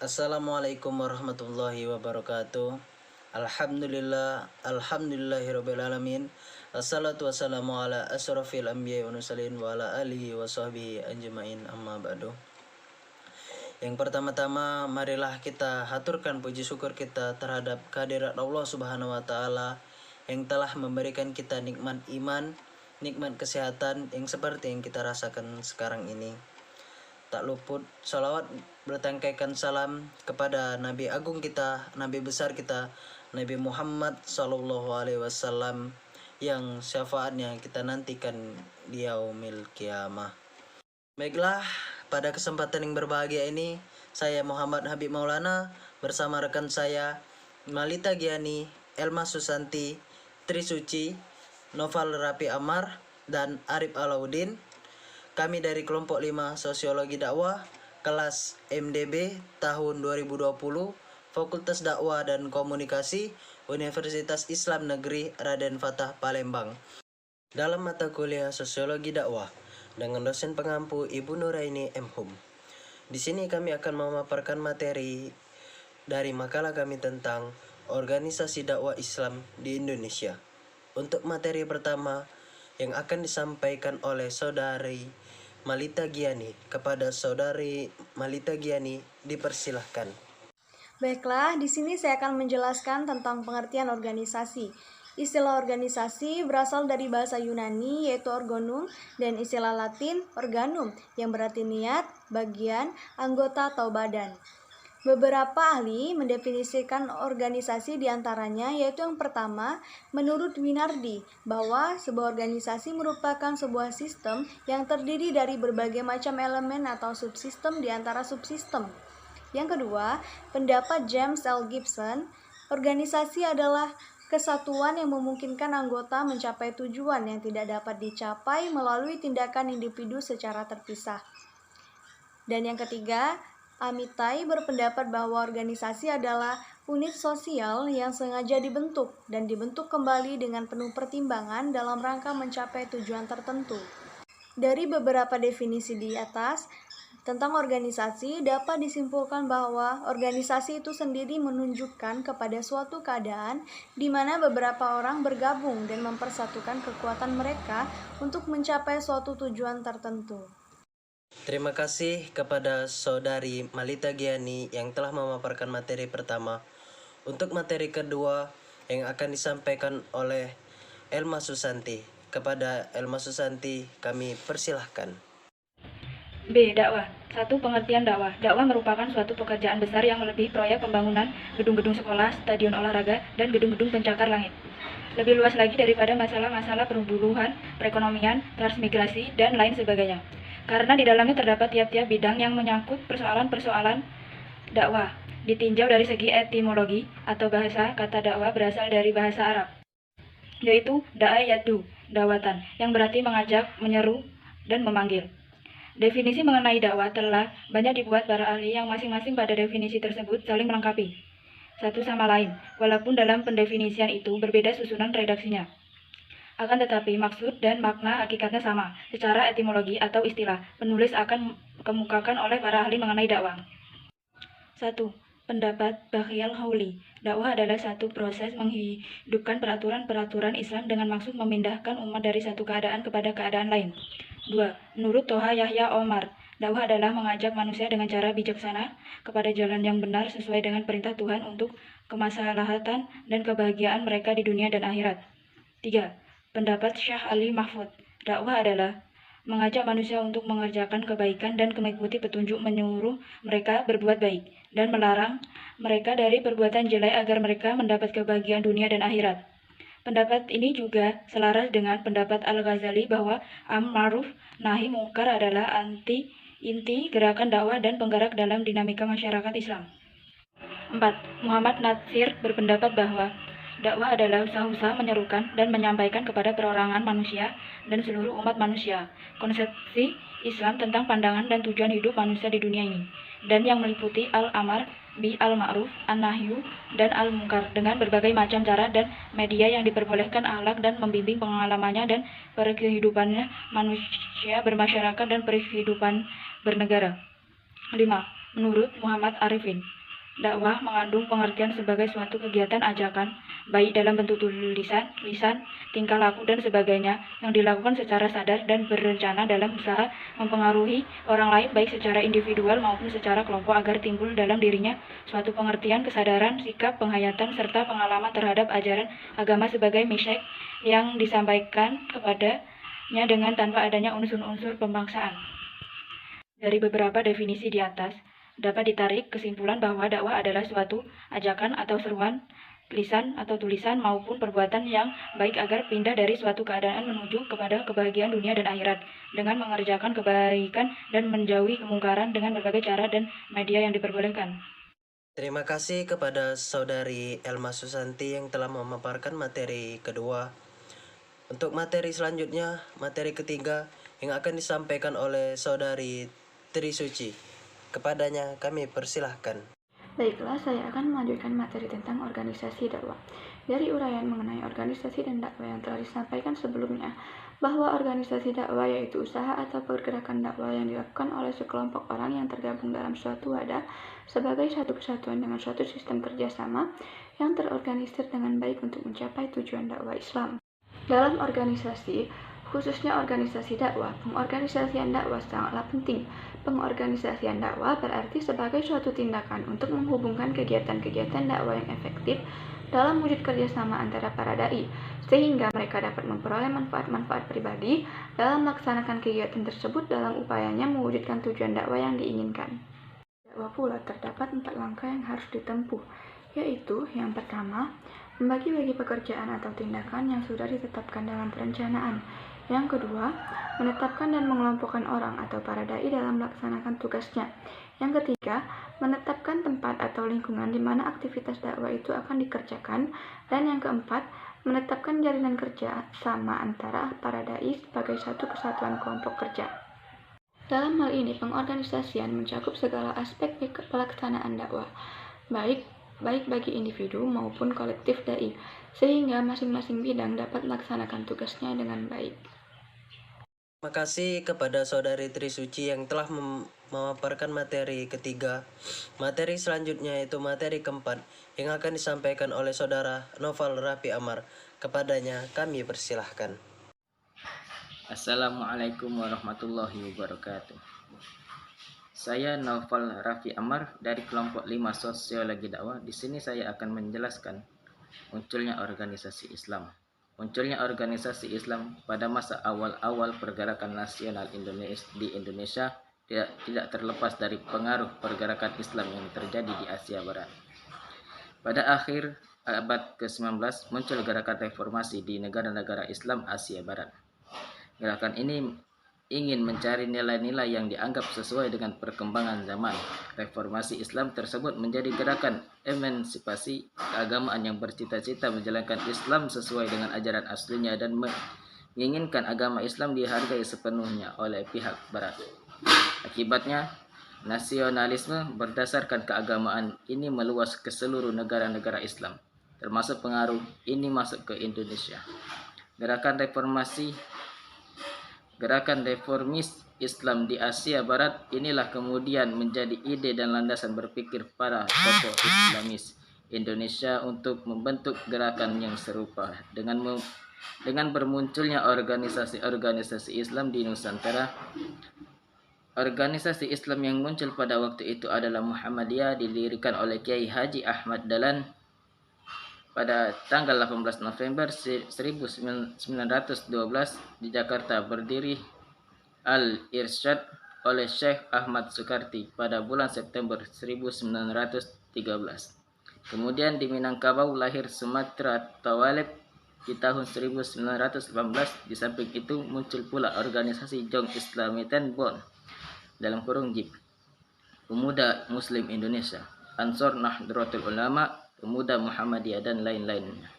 Assalamualaikum warahmatullahi wabarakatuh. Alhamdulillahirobbilalamin. Assalatu wassalamu ala asrofil anbiya wa mursalin wa ala alihi wa sahbihi anjmain, amma ba'du. Yang pertama-tama, marilah kita haturkan puji syukur kita terhadap kehadirat Allah Subhanahu wa taala yang telah memberikan kita nikmat iman, nikmat kesehatan yang seperti yang kita rasakan sekarang ini. Tak luput salawat bertangkaikan salam kepada Nabi Agung kita, Nabi besar kita, Nabi Muhammad SAW, yang syafaatnya kita nantikan di yaumil kiamah. Baiklah, pada kesempatan yang berbahagia ini, saya Muhammad Habib Maulana bersama rekan saya Malita Giani, Elma Susanti, Trisuci, Noval Rapi Amar, dan Arif Alauddin. Kami dari kelompok 5 Sosiologi Dakwah, kelas MDB tahun 2020, Fakultas Dakwah dan Komunikasi, Universitas Islam Negeri Raden Fatah Palembang. Dalam mata kuliah Sosiologi Dakwah dengan dosen pengampu Ibu Nuraini M. Hum. Di sini kami akan memaparkan materi dari makalah kami tentang organisasi dakwah Islam di Indonesia. Untuk materi pertama yang akan disampaikan oleh Saudari Malita Giani, kepada Saudari Malita Giani dipersilahkan. Baiklah, di sini saya akan menjelaskan tentang pengertian organisasi. Istilah organisasi berasal dari bahasa Yunani yaitu organum dan istilah Latin organum yang berarti niat, bagian, anggota atau badan. Beberapa ahli mendefinisikan organisasi diantaranya yaitu yang pertama, menurut Winardi, bahwa sebuah organisasi merupakan sebuah sistem yang terdiri dari berbagai macam elemen atau subsistem di antara subsistem. Yang kedua, pendapat James L. Gibson, organisasi adalah kesatuan yang memungkinkan anggota mencapai tujuan yang tidak dapat dicapai melalui tindakan individu secara terpisah. Dan yang ketiga, Amitai berpendapat bahwa organisasi adalah unit sosial yang sengaja dibentuk dan dibentuk kembali dengan penuh pertimbangan dalam rangka mencapai tujuan tertentu. Dari beberapa definisi di atas tentang organisasi, dapat disimpulkan bahwa organisasi itu sendiri menunjukkan kepada suatu keadaan di mana beberapa orang bergabung dan mempersatukan kekuatan mereka untuk mencapai suatu tujuan tertentu. Terima kasih kepada Saudari Malita Giani yang telah memaparkan materi pertama. Untuk materi kedua yang akan disampaikan oleh Elma Susanti. Kepada Elma Susanti kami persilahkan. B. Dakwah. 1. Pengertian dakwah. Dakwah merupakan suatu pekerjaan besar yang melebihi proyek pembangunan gedung-gedung sekolah, stadion olahraga, dan gedung-gedung pencakar langit. Lebih luas lagi daripada masalah-masalah perburuhan, perekonomian, transmigrasi, dan lain sebagainya. Karena di dalamnya terdapat tiap-tiap bidang yang menyangkut persoalan-persoalan dakwah. Ditinjau dari segi etimologi atau bahasa, kata dakwah berasal dari bahasa Arab, yaitu da'a yaddu, dawatan, yang berarti mengajak, menyeru, dan memanggil. Definisi mengenai dakwah telah banyak dibuat para ahli yang masing-masing pada definisi tersebut saling melengkapi satu sama lain, walaupun dalam pendefinisian itu berbeda susunan redaksinya. Akan tetapi maksud dan makna hakikatnya sama. Secara etimologi atau istilah, penulis akan kemukakan oleh para ahli mengenai dakwah. 1. Pendapat Bakhiyal Hauli. Dakwah adalah satu proses menghidupkan peraturan-peraturan Islam dengan maksud memindahkan umat dari satu keadaan kepada keadaan lain. 2. Menurut Toha Yahya Omar, dakwah adalah mengajak manusia dengan cara bijaksana kepada jalan yang benar sesuai dengan perintah Tuhan untuk kemaslahatan dan kebahagiaan mereka di dunia dan akhirat. 3. Pendapat Syah Ali Mahfud, dakwah adalah mengajak manusia untuk mengerjakan kebaikan dan mengikuti petunjuk menyuruh mereka berbuat baik dan melarang mereka dari perbuatan jelek agar mereka mendapat kebahagiaan dunia dan akhirat. Pendapat ini juga selaras dengan pendapat Al-Ghazali bahwa amar ma'ruf nahi mungkar adalah inti gerakan dakwah dan penggerak dalam dinamika masyarakat Islam. 4. Muhammad Natsir berpendapat bahwa dakwah adalah usaha-usaha menyerukan dan menyampaikan kepada perorangan manusia dan seluruh umat manusia konsepsi Islam tentang pandangan dan tujuan hidup manusia di dunia ini, dan yang meliputi al-amar bi al-ma'ruf, an-nahyu, dan al-munkar dengan berbagai macam cara dan media yang diperbolehkan akhlak dan membimbing pengalamannya dan kehidupannya manusia bermasyarakat dan kehidupan bernegara. 5. Menurut Muhammad Arifin, dakwah mengandung pengertian sebagai suatu kegiatan ajakan, baik dalam bentuk tulisan, lisan, tingkah laku, dan sebagainya, yang dilakukan secara sadar dan berencana dalam usaha mempengaruhi orang lain baik secara individual maupun secara kelompok agar timbul dalam dirinya suatu pengertian, kesadaran, sikap, penghayatan, serta pengalaman terhadap ajaran agama sebagai message yang disampaikan kepadanya dengan tanpa adanya unsur-unsur pembangsaan. Dari beberapa definisi di atas, dapat ditarik kesimpulan bahwa dakwah adalah suatu ajakan atau seruan, lisan atau tulisan maupun perbuatan yang baik agar pindah dari suatu keadaan menuju kepada kebahagiaan dunia dan akhirat, dengan mengerjakan kebaikan dan menjauhi kemungkaran dengan berbagai cara dan media yang diperbolehkan. Terima kasih kepada Saudari Elma Susanti yang telah memaparkan materi kedua. Untuk materi selanjutnya, materi ketiga yang akan disampaikan oleh Saudari Trisuci. Kepadanya kami persilahkan. Baiklah, saya akan melanjutkan materi tentang organisasi dakwah. Dari uraian mengenai organisasi dan dakwah yang telah disampaikan sebelumnya, bahwa organisasi dakwah yaitu usaha atau pergerakan dakwah yang dilakukan oleh sekelompok orang yang tergabung dalam suatu wadah sebagai satu kesatuan dengan suatu sistem kerjasama yang terorganisir dengan baik untuk mencapai tujuan dakwah Islam. Dalam organisasi, khususnya organisasi dakwah, pengorganisasian dakwah sangatlah penting. Pengorganisasian dakwah berarti sebagai suatu tindakan untuk menghubungkan kegiatan-kegiatan dakwah yang efektif dalam wujud kerjasama antara para dai, sehingga mereka dapat memperoleh manfaat-manfaat pribadi dalam melaksanakan kegiatan tersebut dalam upayanya mewujudkan tujuan dakwah yang diinginkan. Dakwah pula terdapat 4 langkah yang harus ditempuh, yaitu yang pertama, membagi-bagi pekerjaan atau tindakan yang sudah ditetapkan dalam perencanaan. Yang kedua, menetapkan dan mengelompokkan orang atau para dai dalam melaksanakan tugasnya. Yang ketiga, menetapkan tempat atau lingkungan di mana aktivitas dakwah itu akan dikerjakan. Dan yang keempat, menetapkan jalinan kerja sama antara para dai sebagai satu kesatuan kelompok kerja. Dalam hal ini, pengorganisasian mencakup segala aspek pelaksanaan dakwah, baik bagi individu maupun kolektif dai, sehingga masing-masing bidang dapat melaksanakan tugasnya dengan baik. Terima kasih kepada Saudari Trisuci yang telah memaparkan materi ketiga. Materi selanjutnya yaitu materi keempat yang akan disampaikan oleh Saudara Noval Raffi Amar. Kepadanya kami persilahkan. Assalamualaikum warahmatullahi wabarakatuh. Saya Noval Raffi Amar dari kelompok 5 Sosiologi Dakwah. Di sini saya akan menjelaskan munculnya organisasi Islam. Munculnya organisasi Islam pada masa awal-awal pergerakan nasional di Indonesia tidak terlepas dari pengaruh pergerakan Islam yang terjadi di Asia Barat. Pada akhir abad ke-19 muncul gerakan reformasi di negara-negara Islam Asia Barat. Gerakan ini ingin mencari nilai-nilai yang dianggap sesuai dengan perkembangan zaman. Reformasi Islam tersebut menjadi gerakan emansipasi keagamaan yang bercita-cita menjalankan Islam sesuai dengan ajaran aslinya dan menginginkan agama Islam dihargai sepenuhnya oleh pihak Barat. Akibatnya, nasionalisme berdasarkan keagamaan ini meluas ke seluruh negara-negara Islam, termasuk pengaruh ini masuk ke Indonesia. Gerakan reformis Islam di Asia Barat inilah kemudian menjadi ide dan landasan berpikir para tokoh Islamis Indonesia untuk membentuk gerakan yang serupa. Dengan bermunculnya organisasi-organisasi Islam di Nusantara, organisasi Islam yang muncul pada waktu itu adalah Muhammadiyah, didirikan oleh Kiai Haji Ahmad Dahlan pada tanggal 18 November 1912 di Jakarta. Berdiri Al-Irsyad oleh Syekh Ahmad Sukarti pada bulan September 1913. Kemudian di Minangkabau lahir Sumatera Tawalib di tahun 1918. Di samping itu muncul pula organisasi Jong Islamiten Bon (JIP), Pemuda Muslim Indonesia, Ansor Nahdlatul Ulama, Pemuda Muhammadiyah, dan lain-lainnya.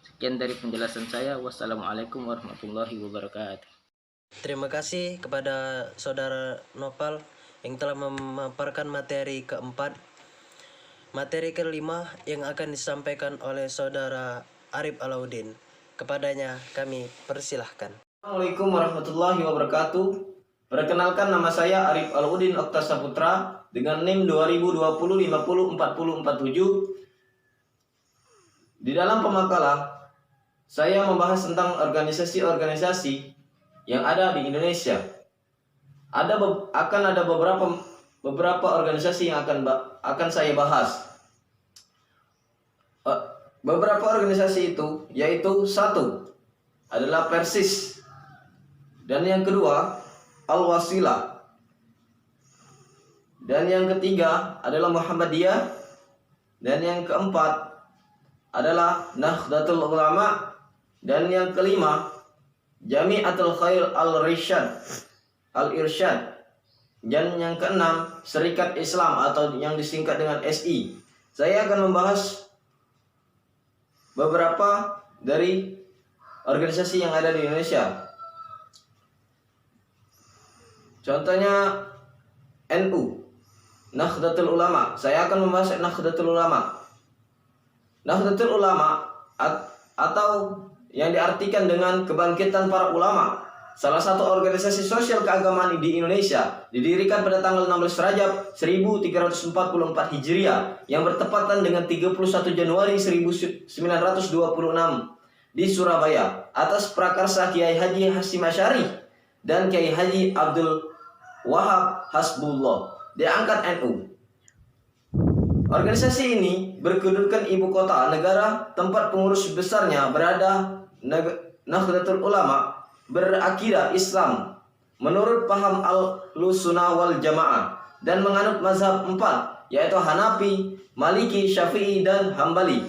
Sekian dari penjelasan saya. Wassalamualaikum warahmatullahi wabarakatuh. Terima kasih kepada Saudara Noval yang telah memaparkan materi keempat. Materi kelima yang akan disampaikan oleh Saudara Arif Alauddin. Kepadanya kami persilahkan. Assalamualaikum warahmatullahi wabarakatuh. Perkenalkan, nama saya Arif Aludin Okta Saputra dengan NIM 2020 50 40 47. Di dalam pemakalah, saya membahas tentang organisasi-organisasi yang ada di Indonesia. Akan ada beberapa organisasi yang akan saya bahas. Beberapa organisasi itu yaitu satu adalah Persis, dan yang kedua Al-Wasilah, dan yang ketiga adalah Muhammadiyah, dan yang keempat adalah Nahdlatul Ulama, dan yang kelima Jami'atul Khair Al-Irsyad, dan yang keenam Serikat Islam atau yang disingkat dengan SI. Saya akan membahas beberapa dari organisasi yang ada di Indonesia. Contohnya NU, Nahdlatul Ulama. Saya akan membahas Nahdlatul Ulama. Nahdlatul Ulama atau yang diartikan dengan kebangkitan para ulama, salah satu organisasi sosial keagamaan di Indonesia, didirikan pada tanggal 16 Rajab 1344 Hijriah yang bertepatan dengan 31 Januari 1926 di Surabaya atas prakarsa Kiai Haji Hasyim Asy'ari dan Kiai Haji Abdul Wahab Hasbullah, diangkat NU. Organisasi ini berkedudukan ibu kota negara, tempat pengurus besarnya berada. Nahdlatul Ulama berakidah Islam menurut paham Ahlussunnah wal Jamaah dan menganut mazhab 4, yaitu Hanafi, Maliki, Syafi'i, dan Hambali.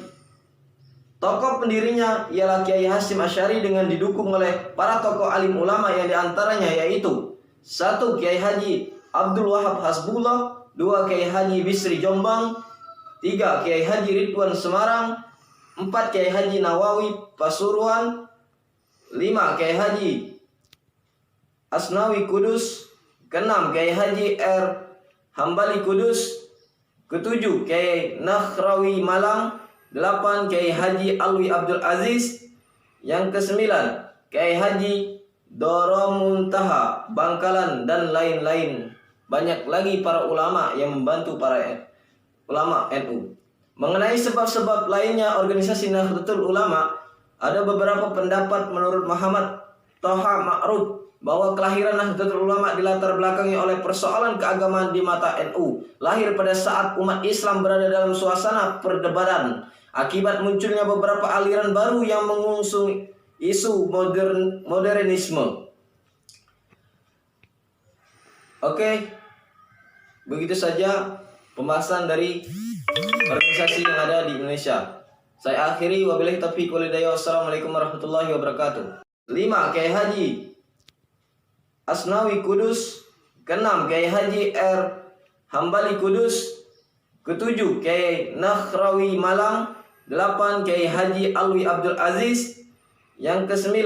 Tokoh pendirinya ialah Kiai Hasyim Asy'ari dengan didukung oleh para tokoh alim ulama yang diantaranya yaitu 1. Kiai Haji Abdul Wahab Hasbullah, 2. Kiai Haji Bisri Jombang, 3. Kiai Haji Ridwan Semarang, 4. Kiai Haji Nawawi Pasuruan, 5. Kiai Haji Asnawi Kudus, 6. Kiai Haji R. Hambali Kudus, 7. Kiai Nahrawi Malang, 8. Kiai Haji Alwi Abdul Aziz, yang ke-9 Kiai Haji Doromuntaha Bangkalan, dan lain-lain. Banyak lagi para ulama yang membantu para ulama NU. Mengenai sebab-sebab lainnya organisasi Nahdlatul Ulama, ada beberapa pendapat menurut Muhammad Thaha Ma'ruf bahwa kelahiran Nahdlatul Ulama dilatar belakangi oleh persoalan keagamaan di mata NU. Lahir pada saat umat Islam berada dalam suasana perdebatan akibat munculnya beberapa aliran baru yang mengusung isu modernisme. Oke, begitu saja pembahasan dari organisasi yang ada di Indonesia. Saya akhiri, wabillahi taufiq wal hidayah. Wassalamualaikum warahmatullahi wabarakatuh. 5. Kiai Haji Asnawi Kudus, 6. Kiai Haji R. Hambali Kudus, 7. Kiai Nahrawi Malang, 8. Kiai Haji Alwi Abdul Aziz, yang ke-9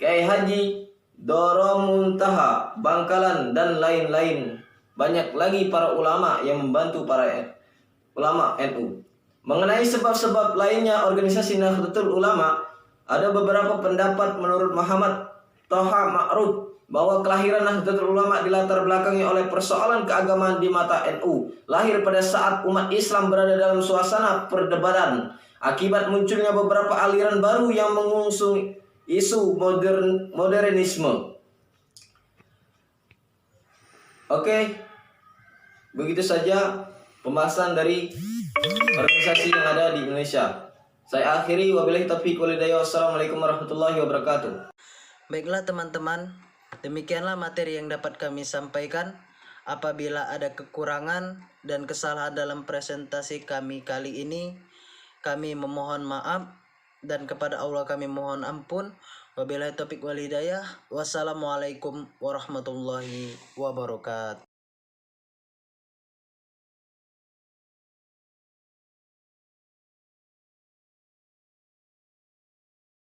Kiai Haji Doromuntaha Bangkalan, dan lain-lain. Banyak lagi para ulama yang membantu para ulama NU. Mengenai sebab-sebab lainnya organisasi Nahdlatul Ulama, ada beberapa pendapat menurut Muhammad Thaha Ma'ruf bahwa kelahiran Nahdlatul Ulama dilatar belakangi oleh persoalan keagamaan di mata NU. Lahir pada saat umat Islam berada dalam suasana perdebatan akibat munculnya beberapa aliran baru yang mengusung isu modernisme. Oke, begitu saja pembahasan dari organisasi yang ada di Indonesia. Saya akhiri, wabillahi taufiq wal hidayah. Wassalamualaikum warahmatullahi wabarakatuh. Baiklah teman-teman, demikianlah materi yang dapat kami sampaikan. Apabila ada kekurangan dan kesalahan dalam presentasi kami kali ini, kami memohon maaf dan kepada Allah kami mohon ampun. Wabillahi taufiq wal hidayah. Wassalamualaikum warahmatullahi wabarakatuh.